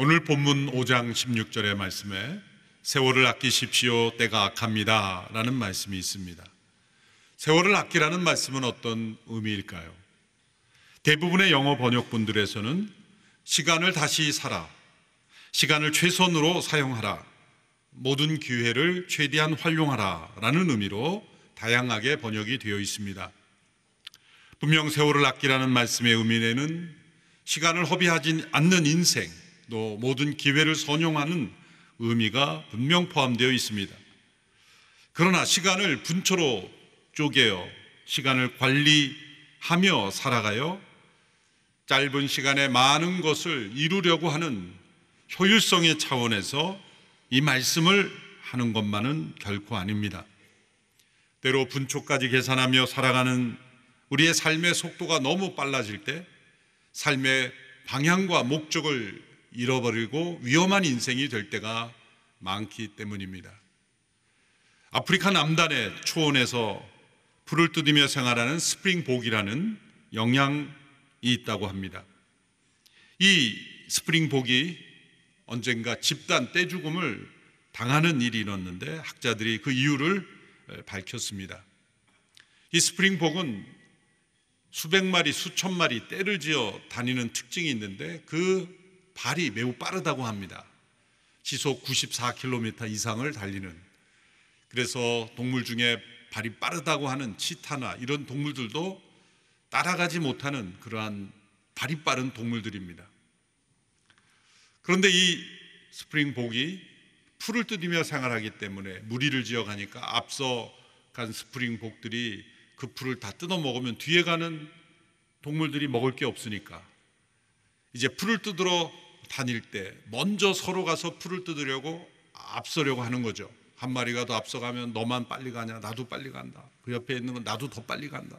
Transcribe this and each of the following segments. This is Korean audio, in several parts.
오늘 본문 5장 16절의 말씀에 세월을 아끼십시오, 때가 악합니다 라는 말씀이 있습니다. 세월을 아끼라는 말씀은 어떤 의미일까요? 대부분의 영어 번역본들에서는 시간을 다시 살아, 시간을 최선으로 사용하라, 모든 기회를 최대한 활용하라 라는 의미로 다양하게 번역이 되어 있습니다. 분명 세월을 아끼라는 말씀의 의미에는 시간을 허비하지 않는 인생, 또 모든 기회를 선용하는 의미가 분명 포함되어 있습니다. 그러나 시간을 분초로 쪼개어 시간을 관리하며 살아가요 짧은 시간에 많은 것을 이루려고 하는 효율성의 차원에서 이 말씀을 하는 것만은 결코 아닙니다. 때로 분초까지 계산하며 살아가는 우리의 삶의 속도가 너무 빨라질 때 삶의 방향과 목적을 잃어버리고 위험한 인생이 될 때가 많기 때문입니다. 아프리카 남단의 초원에서 풀을 뜯으며 생활하는 스프링복이라는 영양이 있다고 합니다. 이 스프링복이 언젠가 집단 떼죽음을 당하는 일이 일어났는데 학자들이 그 이유를 밝혔습니다. 이 스프링복은 수백 마리, 수천 마리 떼를 지어 다니는 특징이 있는데 그 발이 매우 빠르다고 합니다. 시속 94km 이상을 달리는. 그래서 동물 중에 발이 빠르다고 하는 치타나 이런 동물들도 따라가지 못하는 그러한 발이 빠른 동물들입니다. 그런데 이 스프링복이 풀을 뜯으며 생활하기 때문에 무리를 지어 가니까 앞서 간 스프링복들이 그 풀을 다 뜯어 먹으면 뒤에 가는 동물들이 먹을 게 없으니까 이제 풀을 뜯으러 다닐 때 먼저 서로 가서 풀을 뜯으려고 앞서려고 하는 거죠. 한 마리가 더 앞서가면 너만 빨리 가냐, 나도 빨리 간다. 그 옆에 있는 건 나도 더 빨리 간다.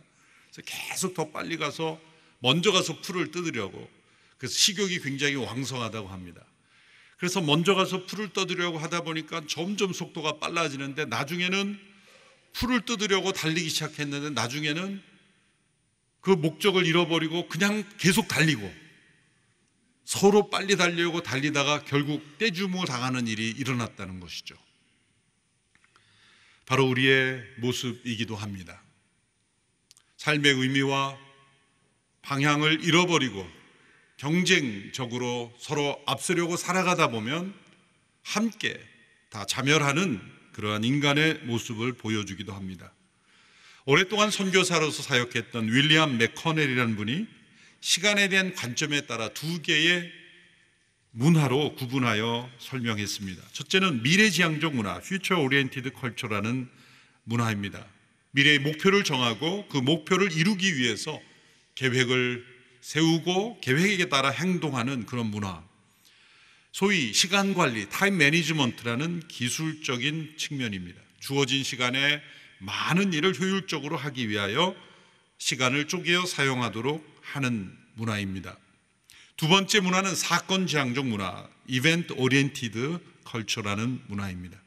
그래서 계속 더 빨리 가서 먼저 가서 풀을 뜯으려고. 그래서 식욕이 굉장히 왕성하다고 합니다. 그래서 먼저 가서 풀을 뜯으려고 하다 보니까 점점 속도가 빨라지는데 나중에는 풀을 뜯으려고 달리기 시작했는데 나중에는 그 목적을 잃어버리고 그냥 계속 달리고 서로 빨리 달리려고 달리다가 결국 떼주무 당하는 일이 일어났다는 것이죠. 바로 우리의 모습이기도 합니다. 삶의 의미와 방향을 잃어버리고 경쟁적으로 서로 앞서려고 살아가다 보면 함께 다 자멸하는 그러한 인간의 모습을 보여주기도 합니다. 오랫동안 선교사로서 사역했던 윌리엄 맥커넬이라는 분이 시간에 대한 관점에 따라 두 개의 문화로 구분하여 설명했습니다. 첫째는 미래지향적 문화, Future Oriented Culture라는 문화입니다. 미래의 목표를 정하고 그 목표를 이루기 위해서 계획을 세우고 계획에 따라 행동하는 그런 문화. 소위 시간관리, 타임 매니지먼트라는 기술적인 측면입니다. 주어진 시간에 많은 일을 효율적으로 하기 위하여 시간을 쪼개어 사용하도록 하는 문화입니다. 두 번째 문화는 사건지향적 문화, Event Oriented Culture라는 문화입니다.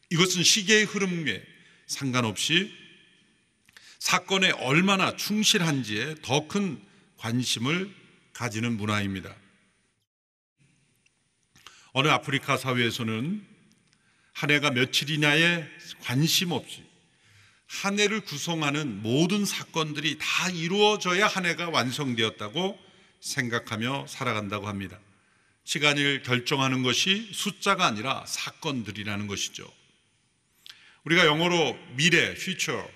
이것은 시계의 흐름에 상관없이 사건에 얼마나 충실한지에 더 큰 관심을 가지는 문화입니다. 어느 아프리카 사회에서는 한 해가 며칠이냐에 관심 없이 한 해를 구성하는 모든 사건들이 다 이루어져야 한 해가 완성되었다고 생각하며 살아간다고 합니다. 시간을 결정하는 것이 숫자가 아니라 사건들이라는 것이죠. 우리가 영어로 미래, future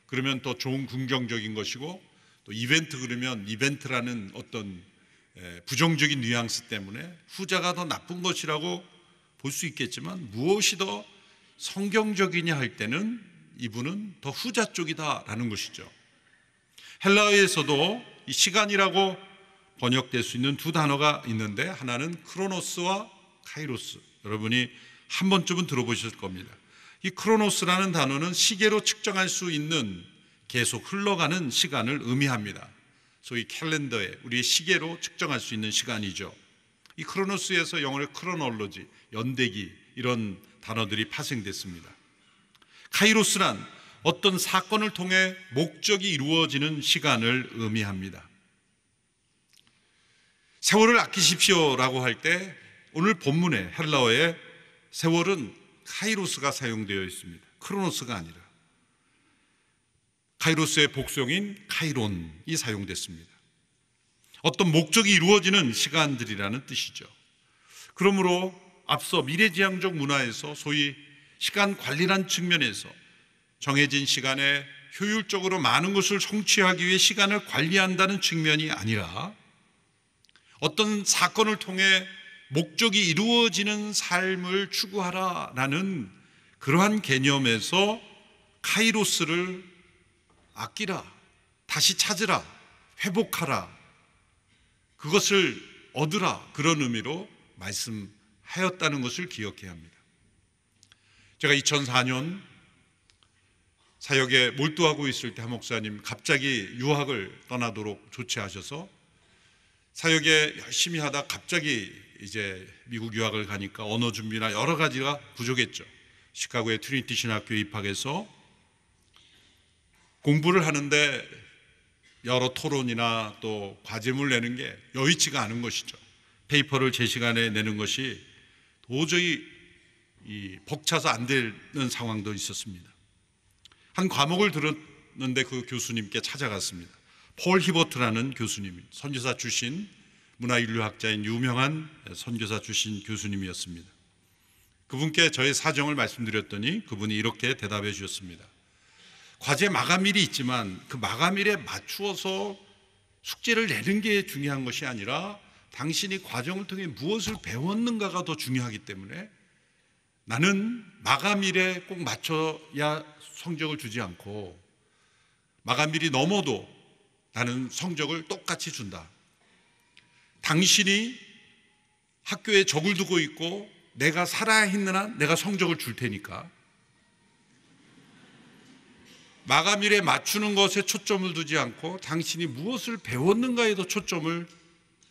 그러면 더 좋은 긍정적인 것이고 또 이벤트 그러면 이벤트라는 어떤 부정적인 뉘앙스 때문에 후자가 더 나쁜 것이라고 볼 수 있겠지만 무엇이 더 성경적이냐 할 때는 이분은 더 후자 쪽이다라는 것이죠. 헬라어에서도 이 시간이라고 번역될 수 있는 두 단어가 있는데 하나는 크로노스와 카이로스. 여러분이 한 번쯤은 들어보셨을 겁니다. 이 크로노스라는 단어는 시계로 측정할 수 있는 계속 흘러가는 시간을 의미합니다. 소위 캘린더에 우리의 시계로 측정할 수 있는 시간이죠. 이 크로노스에서 영어의 크로놀로지, 연대기 이런 단어들이 파생됐습니다. 카이로스란 어떤 사건을 통해 목적이 이루어지는 시간을 의미합니다. 세월을 아끼십시오라고 할 때 오늘 본문의 헬라어에 세월은 카이로스가 사용되어 있습니다. 크로노스가 아니라 카이로스의 복수형인 카이론이 사용됐습니다. 어떤 목적이 이루어지는 시간들이라는 뜻이죠. 그러므로 앞서 미래지향적 문화에서 소위 시간 관리란 측면에서 정해진 시간에 효율적으로 많은 것을 성취하기 위해 시간을 관리한다는 측면이 아니라 어떤 사건을 통해 목적이 이루어지는 삶을 추구하라라는 그러한 개념에서 카이로스를 아끼라, 다시 찾으라, 회복하라, 그것을 얻으라, 그런 의미로 말씀하였다는 것을 기억해야 합니다. 제가 2004년 사역에 몰두하고 있을 때 한 목사님 갑자기 유학을 떠나도록 조치하셔서 사역에 열심히 하다 갑자기 이제 미국 유학을 가니까 언어 준비나 여러 가지가 부족했죠. 시카고의 트리니티 신학교에 입학해서 공부를 하는데 여러 토론이나 또 과제물 내는 게 여의치가 않은 것이죠. 페이퍼를 제 시간에 내는 것이 도저히 벅차서 안 되는 상황도 있었습니다. 한 과목을 들었는데 그 교수님께 찾아갔습니다. 폴 히버트라는 교수님, 선교사 출신 문화인류학자인 유명한 선교사 출신 교수님이었습니다. 그분께 저의 사정을 말씀드렸더니 그분이 이렇게 대답해 주셨습니다. 과제 마감일이 있지만 그 마감일에 맞추어서 숙제를 내는 게 중요한 것이 아니라 당신이 과정을 통해 무엇을 배웠는가가 더 중요하기 때문에 나는 마감일에 꼭 맞춰야 성적을 주지 않고 마감일이 넘어도 나는 성적을 똑같이 준다. 당신이 학교에 적을 두고 있고 내가 살아야 했는 한 내가 성적을 줄 테니까 마감일에 맞추는 것에 초점을 두지 않고 당신이 무엇을 배웠는가에도 초점을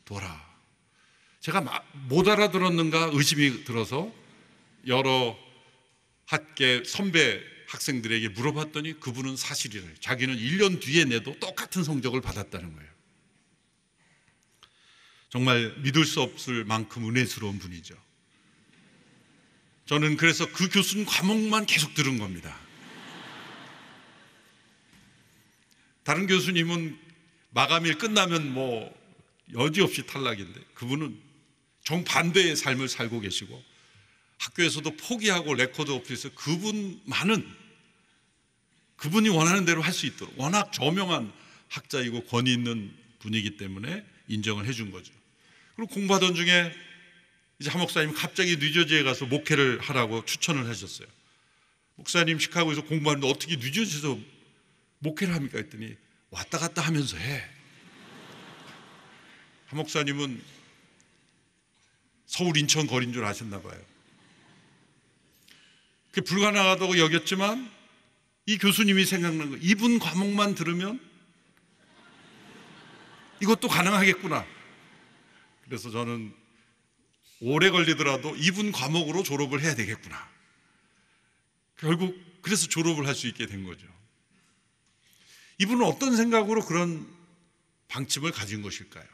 둬라. 제가 못 알아들었는가 의심이 들어서 여러 학계 선배 학생들에게 물어봤더니 그분은 사실이래요. 자기는 1년 뒤에 내도 똑같은 성적을 받았다는 거예요. 정말 믿을 수 없을 만큼 은혜스러운 분이죠. 저는 그래서 그 교수님 과목만 계속 들은 겁니다. 다른 교수님은 마감일 끝나면 뭐 여지없이 탈락인데 그분은 정반대의 삶을 살고 계시고 학교에서도 포기하고 레코드 오피스에서 그분이 원하는 대로 할 수 있도록 워낙 저명한 학자이고 권위 있는 분이기 때문에 인정을 해준 거죠. 그리고 공부하던 중에 이제 한 목사님 갑자기 뉴저지에 가서 목회를 하라고 추천을 하셨어요. 목사님 시카고에서 공부하는데 어떻게 뉴저지에서 목회를 합니까? 했더니 왔다 갔다 하면서 해. 한 목사님은 서울 인천 거리인 줄 아셨나 봐요. 그게 불가능하다고 여겼지만 이 교수님이 생각난 거예요. 이분 과목만 들으면 이것도 가능하겠구나. 그래서 저는 오래 걸리더라도 이분 과목으로 졸업을 해야 되겠구나. 결국 그래서 졸업을 할 수 있게 된 거죠. 이분은 어떤 생각으로 그런 방침을 가진 것일까요?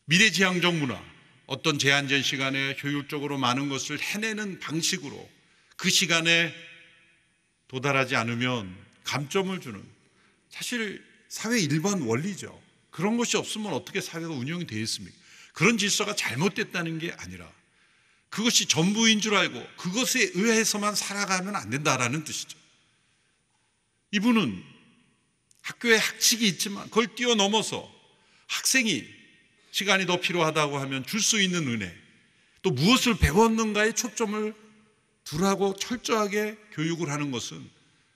미래지향적 문화, 어떤 제한된 시간에 효율적으로 많은 것을 해내는 방식으로 그 시간에 도달하지 않으면 감점을 주는, 사실 사회 일반 원리죠. 그런 것이 없으면 어떻게 사회가 운영이 되어 있습니까? 그런 질서가 잘못됐다는 게 아니라 그것이 전부인 줄 알고 그것에 의해서만 살아가면 안 된다라는 뜻이죠. 이분은 학교에 학칙이 있지만 그걸 뛰어넘어서 학생이 시간이 더 필요하다고 하면 줄 수 있는 은혜, 또 무엇을 배웠는가에 초점을 두라고 철저하게 교육을 하는 것은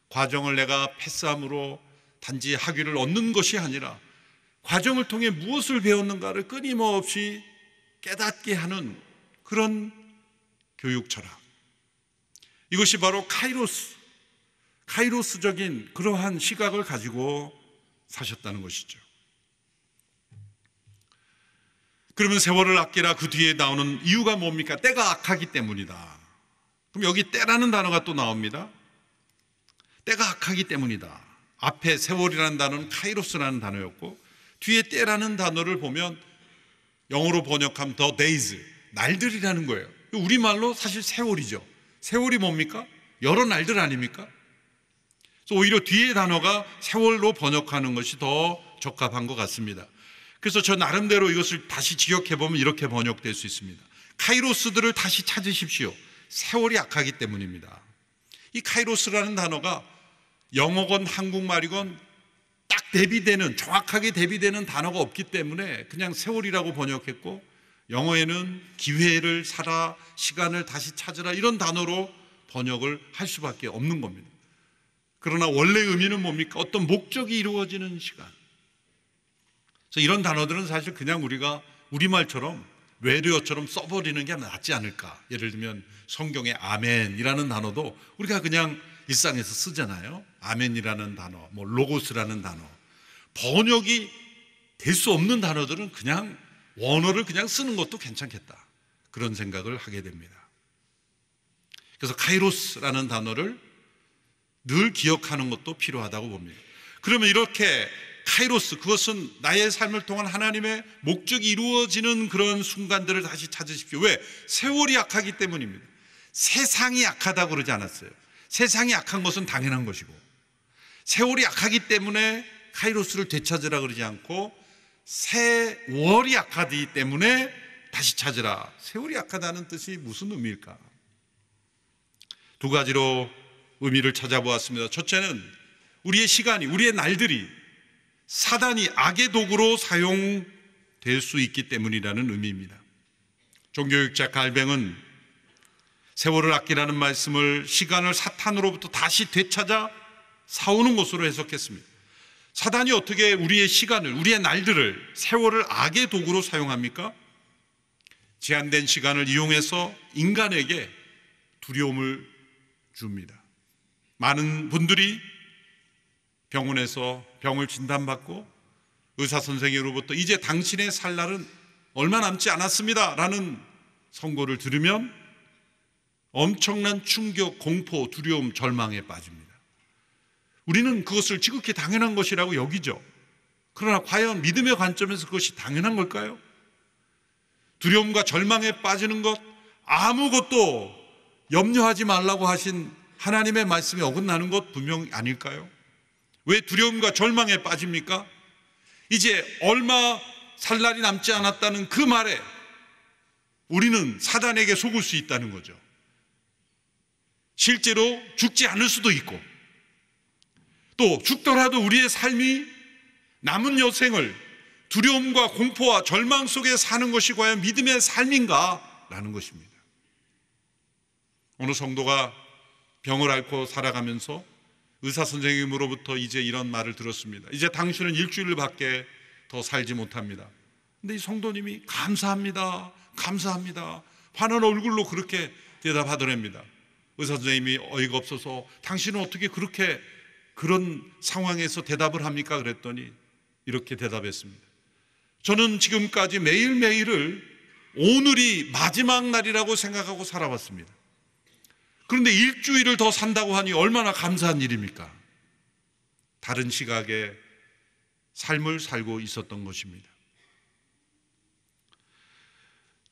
과정을 내가 패스함으로 단지 학위를 얻는 것이 아니라 과정을 통해 무엇을 배웠는가를 끊임없이 깨닫게 하는 그런 교육 철학. 이것이 바로 카이로스적인 그러한 시각을 가지고 사셨다는 것이죠. 그러면 세월을 아끼라 그 뒤에 나오는 이유가 뭡니까? 때가 악하기 때문이다. 그럼 여기 때라는 단어가 또 나옵니다. 때가 악하기 때문이다. 앞에 세월이라는 단어는 카이로스라는 단어였고 뒤에 때라는 단어를 보면 영어로 번역하면 the days, 날들이라는 거예요. 우리말로 사실 세월이죠. 세월이 뭡니까? 여러 날들 아닙니까? 그래서 오히려 뒤에 단어가 세월로 번역하는 것이 더 적합한 것 같습니다. 그래서 저 나름대로 이것을 다시 직역해보면 이렇게 번역될 수 있습니다. 카이로스들을 다시 찾으십시오. 세월이 약하기 때문입니다. 이 카이로스라는 단어가 영어건 한국말이건 딱 대비되는, 정확하게 대비되는 단어가 없기 때문에 그냥 세월이라고 번역했고, 영어에는 기회를 사라, 시간을 다시 찾으라, 이런 단어로 번역을 할 수밖에 없는 겁니다. 그러나 원래 의미는 뭡니까? 어떤 목적이 이루어지는 시간. 그래서 이런 단어들은 사실 그냥 우리가 우리말처럼 외래어처럼 써버리는 게 낫지 않을까. 예를 들면 성경에 아멘이라는 단어도 우리가 그냥 일상에서 쓰잖아요. 아멘이라는 단어, 뭐 로고스라는 단어. 번역이 될 수 없는 단어들은 그냥 원어를 그냥 쓰는 것도 괜찮겠다, 그런 생각을 하게 됩니다. 그래서 카이로스라는 단어를 늘 기억하는 것도 필요하다고 봅니다. 그러면 이렇게 카이로스, 그것은 나의 삶을 통한 하나님의 목적이 이루어지는 그런 순간들을 다시 찾으십시오. 왜? 세월이 약하기 때문입니다. 세상이 약하다고 그러지 않았어요. 세상이 약한 것은 당연한 것이고, 세월이 약하기 때문에 카이로스를 되찾으라 그러지 않고, 세월이 약하기 때문에 다시 찾으라. 세월이 약하다는 뜻이 무슨 의미일까? 두 가지로 의미를 찾아보았습니다. 첫째는 우리의 시간이, 우리의 날들이 사단이 악의 도구로 사용될 수 있기 때문이라는 의미입니다. 종교육자 갈뱅은 세월을 아끼라는 말씀을 시간을 사탄으로부터 다시 되찾아 사오는 것으로 해석했습니다. 사단이 어떻게 우리의 시간을, 우리의 날들을, 세월을 악의 도구로 사용합니까? 제한된 시간을 이용해서 인간에게 두려움을 줍니다. 많은 분들이 병원에서 병을 진단받고 의사 선생님으로부터 이제 당신의 살 날은 얼마 남지 않았습니다 라는 선고를 들으면 엄청난 충격, 공포, 두려움, 절망에 빠집니다. 우리는 그것을 지극히 당연한 것이라고 여기죠. 그러나 과연 믿음의 관점에서 그것이 당연한 걸까요? 두려움과 절망에 빠지는 것, 아무것도 염려하지 말라고 하신 하나님의 말씀에 어긋나는 것 분명 아닐까요? 왜 두려움과 절망에 빠집니까? 이제 얼마 살 날이 남지 않았다는 그 말에 우리는 사단에게 속을 수 있다는 거죠. 실제로 죽지 않을 수도 있고, 또 죽더라도 우리의 삶이 남은 여생을 두려움과 공포와 절망 속에 사는 것이 과연 믿음의 삶인가? 라는 것입니다. 어느 성도가 병을 앓고 살아가면서 의사 선생님으로부터 이제 이런 말을 들었습니다. 이제 당신은 일주일밖에 더 살지 못합니다. 근데 이 성도님이 감사합니다, 감사합니다, 환한 얼굴로 그렇게 대답하더랍니다. 의사 선생님이 어이가 없어서 당신은 어떻게 그렇게 그런 상황에서 대답을 합니까? 그랬더니 이렇게 대답했습니다. 저는 지금까지 매일매일을 오늘이 마지막 날이라고 생각하고 살아왔습니다. 그런데 일주일을 더 산다고 하니 얼마나 감사한 일입니까? 다른 시각의 삶을 살고 있었던 것입니다.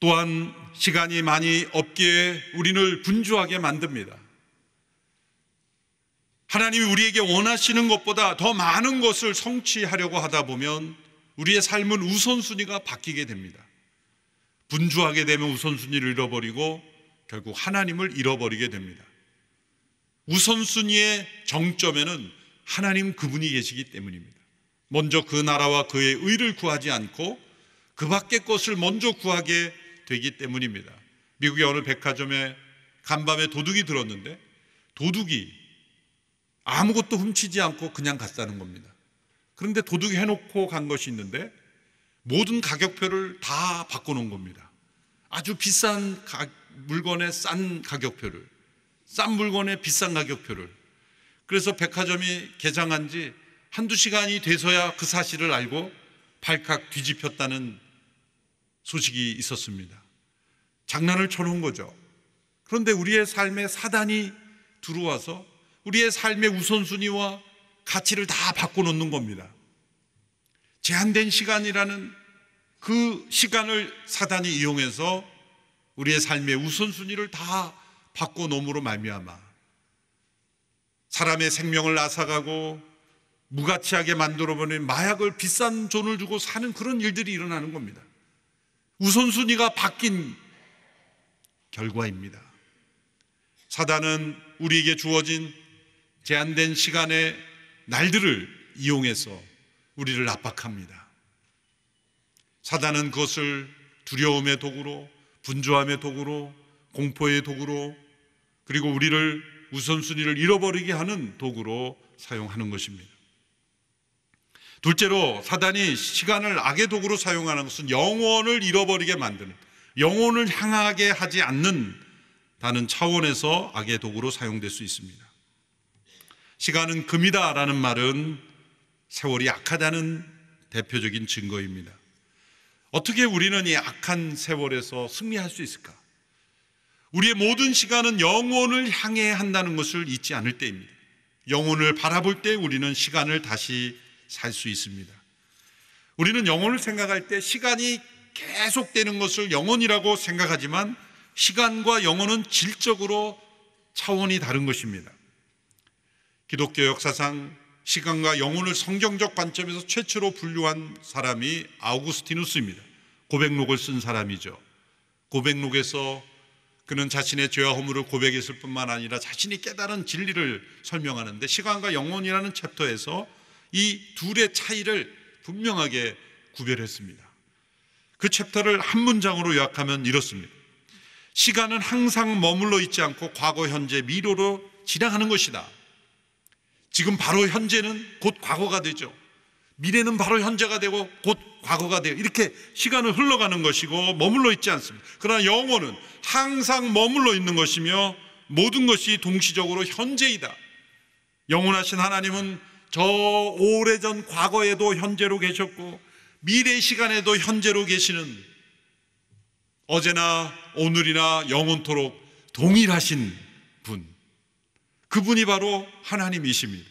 또한 시간이 많이 없기에 우리를 분주하게 만듭니다. 하나님이 우리에게 원하시는 것보다 더 많은 것을 성취하려고 하다 보면 우리의 삶은 우선순위가 바뀌게 됩니다. 분주하게 되면 우선순위를 잃어버리고 결국 하나님을 잃어버리게 됩니다. 우선순위의 정점에는 하나님 그분이 계시기 때문입니다. 먼저 그 나라와 그의 의를 구하지 않고 그 밖의 것을 먼저 구하게 되기 때문입니다. 미국의 어느 백화점에 간밤에 도둑이 들었는데 도둑이 아무것도 훔치지 않고 그냥 갔다는 겁니다. 그런데 도둑이 해놓고 간 것이 있는데 모든 가격표를 다 바꿔놓은 겁니다. 아주 비싼 물건의 싼 가격표를, 싼 물건의 비싼 가격표를. 그래서 백화점이 개장한 지 한두 시간이 돼서야 그 사실을 알고 발칵 뒤집혔다는 소식이 있었습니다. 장난을 쳐놓은 거죠. 그런데 우리의 삶에 사단이 들어와서 우리의 삶의 우선순위와 가치를 다 바꿔놓는 겁니다. 제한된 시간이라는 그 시간을 사단이 이용해서 우리의 삶의 우선순위를 다 바꿔놓음으로 말미암아 사람의 생명을 앗아가고 무가치하게 만들어버린 마약을 비싼 돈을 주고 사는 그런 일들이 일어나는 겁니다. 우선순위가 바뀐 결과입니다. 사단은 우리에게 주어진 제한된 시간의 날들을 이용해서 우리를 압박합니다. 사단은 그것을 두려움의 도구로, 분주함의 도구로, 공포의 도구로, 그리고 우리를 우선순위를 잃어버리게 하는 도구로 사용하는 것입니다. 둘째로, 사단이 시간을 악의 도구로 사용하는 것은 영혼을 잃어버리게 만드는, 영혼을 향하게 하지 않는다는 차원에서 악의 도구로 사용될 수 있습니다. 시간은 금이다라는 말은 세월이 악하다는 대표적인 증거입니다. 어떻게 우리는 이 악한 세월에서 승리할 수 있을까? 우리의 모든 시간은 영혼을 향해 한다는 것을 잊지 않을 때입니다. 영혼을 바라볼 때 우리는 시간을 다시 살 수 있습니다. 우리는 영혼을 생각할 때 시간이 계속되는 것을 영혼이라고 생각하지만 시간과 영혼은 질적으로 차원이 다른 것입니다. 기독교 역사상 시간과 영혼을 성경적 관점에서 최초로 분류한 사람이 아우구스티누스입니다. 고백록을 쓴 사람이죠. 고백록에서 그는 자신의 죄와 허물을 고백했을 뿐만 아니라 자신이 깨달은 진리를 설명하는데, 시간과 영혼이라는 챕터에서 이 둘의 차이를 분명하게 구별했습니다. 그 챕터를 한 문장으로 요약하면 이렇습니다. 시간은 항상 머물러 있지 않고 과거, 현재, 미래로 지나가는 것이다. 지금 바로 현재는 곧 과거가 되죠. 미래는 바로 현재가 되고 곧 과거가 돼요. 이렇게 시간은 흘러가는 것이고 머물러 있지 않습니다. 그러나 영혼은 항상 머물러 있는 것이며 모든 것이 동시적으로 현재이다. 영원하신 하나님은 저 오래전 과거에도 현재로 계셨고 미래 시간에도 현재로 계시는, 어제나 오늘이나 영원토록 동일하신 분, 그분이 바로 하나님이십니다.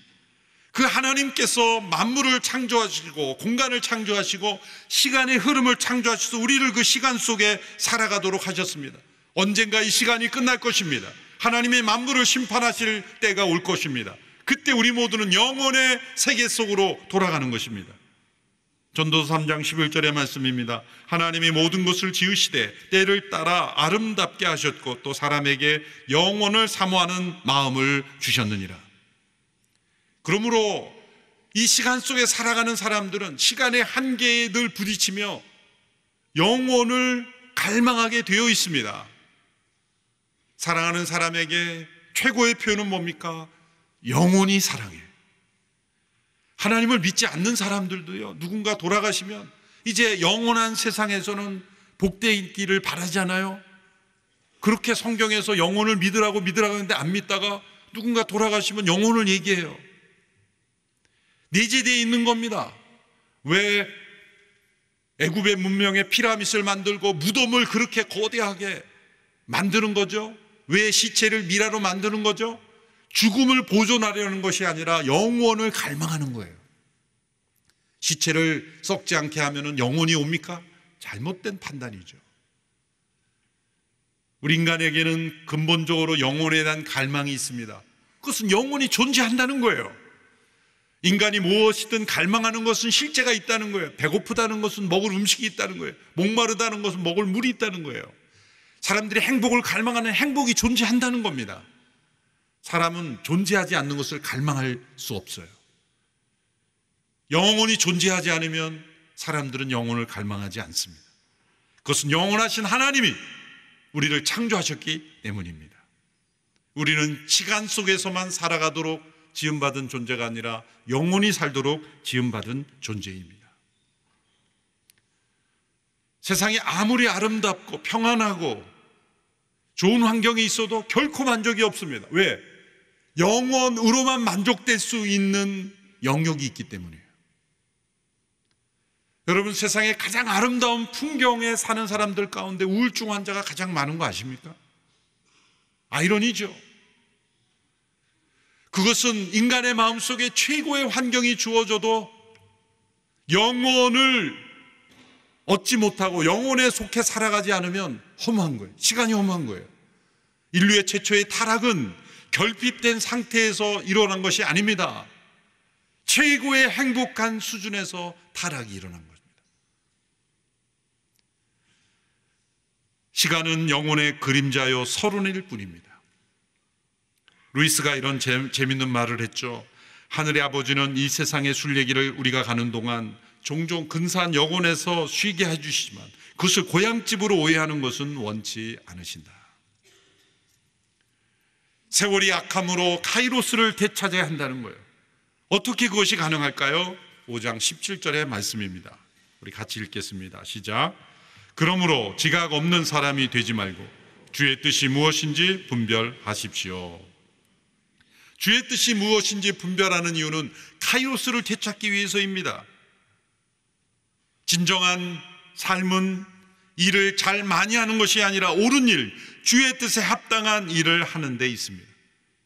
그 하나님께서 만물을 창조하시고 공간을 창조하시고 시간의 흐름을 창조하셔서 우리를 그 시간 속에 살아가도록 하셨습니다. 언젠가 이 시간이 끝날 것입니다. 하나님의 만물을 심판하실 때가 올 것입니다. 그때 우리 모두는 영혼의 세계 속으로 돌아가는 것입니다. 전도서 3장 11절의 말씀입니다. 하나님이 모든 것을 지으시되 때를 따라 아름답게 하셨고 또 사람에게 영혼을 사모하는 마음을 주셨느니라. 그러므로 이 시간 속에 살아가는 사람들은 시간의 한계에 늘 부딪히며 영혼을 갈망하게 되어 있습니다. 사랑하는 사람에게 최고의 표현은 뭡니까? 영원히 사랑해. 하나님을 믿지 않는 사람들도요, 누군가 돌아가시면 이제 영원한 세상에서는 복되어 있기를 바라잖아요. 그렇게 성경에서 영혼을 믿으라고 하는데 안 믿다가 누군가 돌아가시면 영혼을 얘기해요. 내재되어 있는 겁니다. 왜 애굽의 문명의 피라미드를 만들고 무덤을 그렇게 거대하게 만드는 거죠? 왜 시체를 미라로 만드는 거죠? 죽음을 보존하려는 것이 아니라 영원을 갈망하는 거예요. 시체를 썩지 않게 하면 영혼이 옵니까? 잘못된 판단이죠. 우리 인간에게는 근본적으로 영혼에 대한 갈망이 있습니다. 그것은 영혼이 존재한다는 거예요. 인간이 무엇이든 갈망하는 것은 실제가 있다는 거예요. 배고프다는 것은 먹을 음식이 있다는 거예요. 목마르다는 것은 먹을 물이 있다는 거예요. 사람들이 행복을 갈망하는 행복이 존재한다는 겁니다. 사람은 존재하지 않는 것을 갈망할 수 없어요. 영혼이 존재하지 않으면 사람들은 영혼을 갈망하지 않습니다. 그것은 영원하신 하나님이 우리를 창조하셨기 때문입니다. 우리는 시간 속에서만 살아가도록 지음받은 존재가 아니라 영원히 살도록 지음받은 존재입니다. 세상이 아무리 아름답고 평안하고 좋은 환경이 있어도 결코 만족이 없습니다. 왜? 영원으로만 만족될 수 있는 영역이 있기 때문이에요. 여러분, 세상에 가장 아름다운 풍경에 사는 사람들 가운데 우울증 환자가 가장 많은 거 아십니까? 아이러니죠. 그것은 인간의 마음속에 최고의 환경이 주어져도 영혼을 얻지 못하고 영혼에 속해 살아가지 않으면 허무한 거예요. 시간이 허무한 거예요. 인류의 최초의 타락은 결핍된 상태에서 일어난 것이 아닙니다. 최고의 행복한 수준에서 타락이 일어난 것입니다. 시간은 영혼의 그림자요 서론일 뿐입니다. 루이스가 이런 재밌는 말을 했죠. 하늘의 아버지는 이 세상의 순례길을 우리가 가는 동안 종종 근사한 영혼에서 쉬게 해주시지만 그것을 고향집으로 오해하는 것은 원치 않으신다. 세월이 악함으로 카이로스를 되찾아야 한다는 거예요. 어떻게 그것이 가능할까요? 5장 17절의 말씀입니다. 우리 같이 읽겠습니다. 시작. 그러므로 지각 없는 사람이 되지 말고 주의 뜻이 무엇인지 분별하십시오. 주의 뜻이 무엇인지 분별하는 이유는 카이로스를 되찾기 위해서입니다. 진정한 삶은 일을 잘 많이 하는 것이 아니라 옳은 일, 주의 뜻에 합당한 일을 하는 데 있습니다.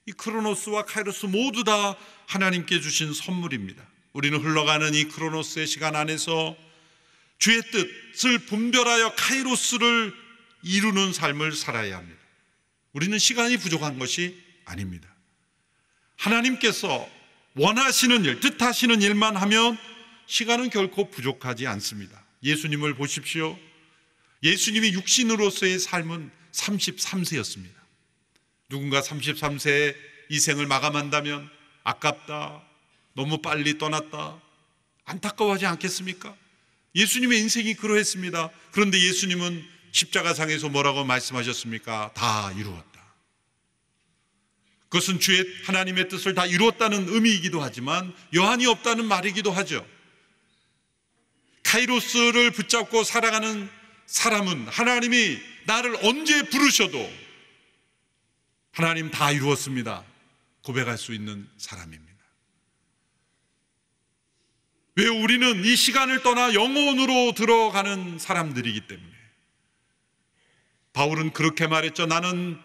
이 크로노스와 카이로스 모두 다 하나님께 주신 선물입니다. 우리는 흘러가는 이 크로노스의 시간 안에서 주의 뜻을 분별하여 카이로스를 이루는 삶을 살아야 합니다. 우리는 시간이 부족한 것이 아닙니다. 하나님께서 원하시는 일, 뜻하시는 일만 하면 시간은 결코 부족하지 않습니다. 예수님을 보십시오. 예수님이 육신으로서의 삶은 33세였습니다. 누군가 33세에 이 생을 마감한다면 아깝다, 너무 빨리 떠났다, 안타까워하지 않겠습니까? 예수님의 인생이 그러했습니다. 그런데 예수님은 십자가상에서 뭐라고 말씀하셨습니까? 다 이루었다. 그것은 주의 하나님의 뜻을 다 이루었다는 의미이기도 하지만 여한이 없다는 말이기도 하죠. 카이로스를 붙잡고 살아가는 사람은 하나님이 나를 언제 부르셔도 하나님 다 이루었습니다 고백할 수 있는 사람입니다. 왜? 우리는 이 시간을 떠나 영혼으로 들어가는 사람들이기 때문에. 바울은 그렇게 말했죠. 나는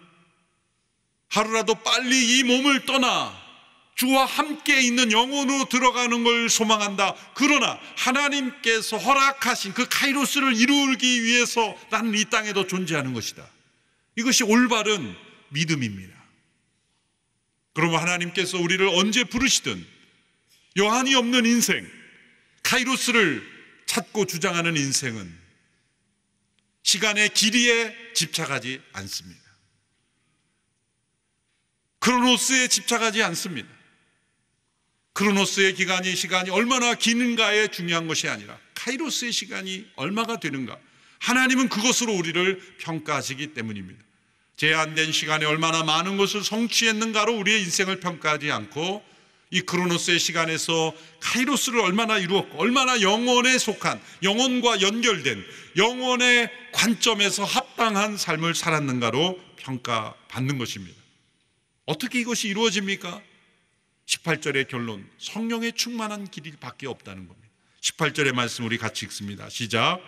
하루라도 빨리 이 몸을 떠나 주와 함께 있는 영혼으로 들어가는 걸 소망한다. 그러나 하나님께서 허락하신 그 카이로스를 이루기 위해서 나는 이 땅에도 존재하는 것이다. 이것이 올바른 믿음입니다. 그러면 하나님께서 우리를 언제 부르시든 여한이 없는 인생, 카이로스를 찾고 주장하는 인생은 시간의 길이에 집착하지 않습니다. 크로노스에 집착하지 않습니다. 크로노스의 시간이 얼마나 기는가에 중요한 것이 아니라 카이로스의 시간이 얼마가 되는가, 하나님은 그것으로 우리를 평가하시기 때문입니다. 제한된 시간에 얼마나 많은 것을 성취했는가로 우리의 인생을 평가하지 않고 이 크로노스의 시간에서 카이로스를 얼마나 이루었고 얼마나 영혼에 속한, 영혼과 연결된 영혼의 관점에서 합당한 삶을 살았는가로 평가받는 것입니다. 어떻게 이것이 이루어집니까? 18절의 결론, 성령의 충만한 길이밖에 없다는 겁니다. 18절의 말씀 우리 같이 읽습니다. 시작.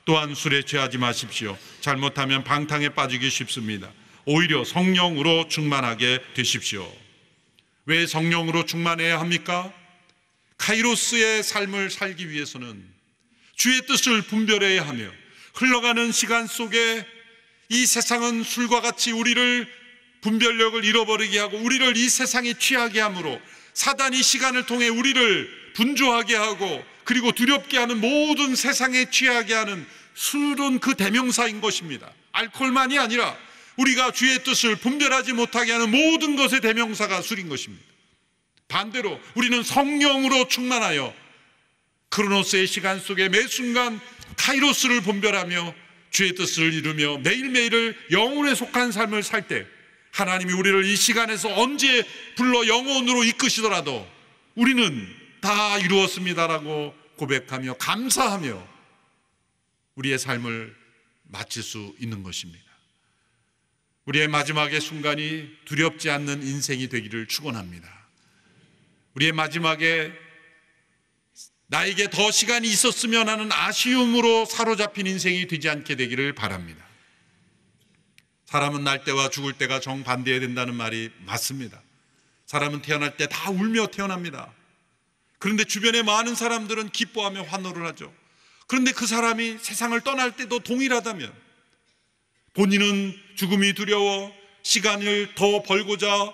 또한 술에 취하지 마십시오. 잘못하면 방탕에 빠지기 쉽습니다. 오히려 성령으로 충만하게 되십시오. 왜 성령으로 충만해야 합니까? 카이로스의 삶을 살기 위해서는 주의 뜻을 분별해야 하며, 흘러가는 시간 속에 이 세상은 술과 같이 우리를 분별력을 잃어버리게 하고 우리를 이 세상에 취하게 하므로 사단이 시간을 통해 우리를 분주하게 하고 그리고 두렵게 하는 모든 세상에 취하게 하는 술은 그 대명사인 것입니다. 알코올만이 아니라 우리가 주의 뜻을 분별하지 못하게 하는 모든 것의 대명사가 술인 것입니다. 반대로 우리는 성령으로 충만하여 크로노스의 시간 속에 매 순간 카이로스를 분별하며 주의 뜻을 이루며 매일매일을 영혼에 속한 삶을 살 때 하나님이 우리를 이 시간에서 언제 불러 영혼으로 이끄시더라도 우리는 다 이루었습니다라고 고백하며 감사하며 우리의 삶을 마칠 수 있는 것입니다. 우리의 마지막의 순간이 두렵지 않는 인생이 되기를 축원합니다. 우리의 마지막에 나에게 더 시간이 있었으면 하는 아쉬움으로 사로잡힌 인생이 되지 않게 되기를 바랍니다. 사람은 날 때와 죽을 때가 정반대해야 된다는 말이 맞습니다. 사람은 태어날 때 다 울며 태어납니다. 그런데 주변의 많은 사람들은 기뻐하며 환호를 하죠. 그런데 그 사람이 세상을 떠날 때도 동일하다면, 본인은 죽음이 두려워 시간을 더 벌고자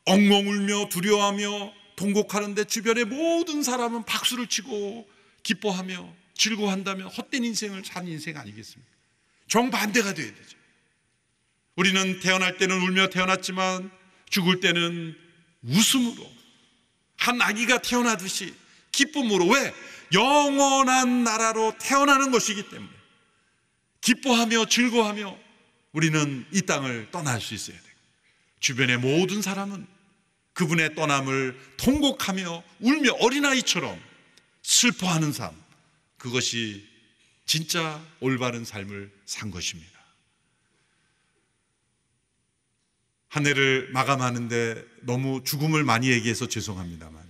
엉엉 울며 두려워하며 통곡하는데 주변의 모든 사람은 박수를 치고 기뻐하며 즐거워한다면 헛된 인생을 산 인생 아니겠습니까? 정반대가 되어야 되죠. 우리는 태어날 때는 울며 태어났지만 죽을 때는 웃음으로, 한 아기가 태어나듯이 기쁨으로, 왜? 영원한 나라로 태어나는 것이기 때문에 기뻐하며 즐거워하며 우리는 이 땅을 떠날 수 있어야 돼요. 주변의 모든 사람은 그분의 떠남을 통곡하며 울며 어린아이처럼 슬퍼하는 삶, 그것이 진짜 올바른 삶을 산 것입니다. 한 해를 마감하는데 너무 죽음을 많이 얘기해서 죄송합니다만,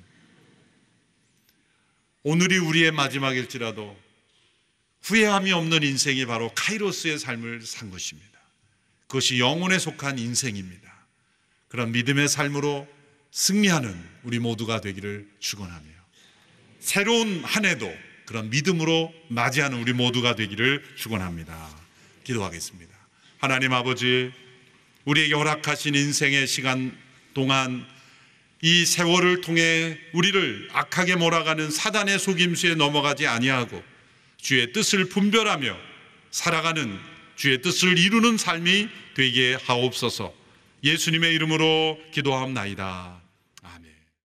오늘이 우리의 마지막일지라도 후회함이 없는 인생이 바로 카이로스의 삶을 산 것입니다. 그것이 영혼에 속한 인생입니다. 그런 믿음의 삶으로 승리하는 우리 모두가 되기를 축원하며, 새로운 한 해도 그런 믿음으로 맞이하는 우리 모두가 되기를 축원합니다. 기도하겠습니다. 하나님 아버지, 우리에게 허락하신 인생의 시간 동안 이 세월을 통해 우리를 악하게 몰아가는 사단의 속임수에 넘어가지 아니하고 주의 뜻을 분별하며 살아가는, 주의 뜻을 이루는 삶이 되게 하옵소서. 예수님의 이름으로 기도하옵나이다.